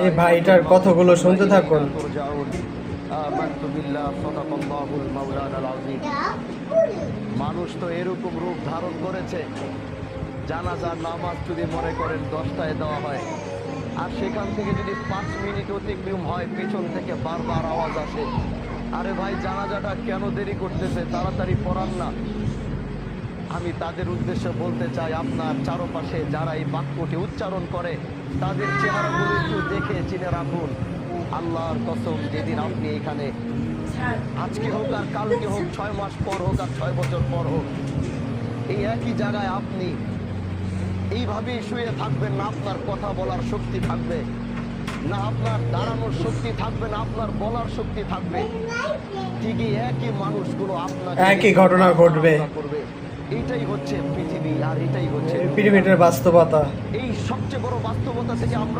এই ভাইটার কথাগুলো শুনতে থাকুন। মানুষ তো এরকম রূপ ধারণ করেছে, জানাজার নামাজ যদি মনে করেন 10টায় দেওয়া হয়, আর সেখান থেকে যদি 5 মিনিট অতিক্রম হয় পেছন থেকে বারবার আওয়াজ আসে, আরে ভাই জানাজাটা কেন দেরি করতেছে, তাড়াতাড়ি পড়ান না। আমি তাদের উদ্দেশ্যে বলতে চাই, আপনার চারপাশে যারা এই বাক্যটি উচ্চারণ করে তাদের চেহারাগুলো একটু দেখে চিনে রাখুন। আল্লাহর কসম, যেদিন আপনি এখানে, আজকে হোক আর কালকে হোক, 6 মাস পর হোক আর 6 বছর পর হোক, এই একই জায়গায় আপনি এইভাবেই শুয়ে থাকবেন, না আপনার কথা বলার শক্তি থাকবে, না আপনার দাঁড়ানোর শক্তি থাকবে, না আপনার বলার শক্তি থাকবে। ঠিকই একই মানুষগুলো আপনার একই ঘটনা ঘটবে। এইটাই হচ্ছে পৃথিবী, আর এটাই হচ্ছে পৃথিবীর বাস্তবতা। এই সবচেয়ে বড় বাস্তবতা থেকে আমরা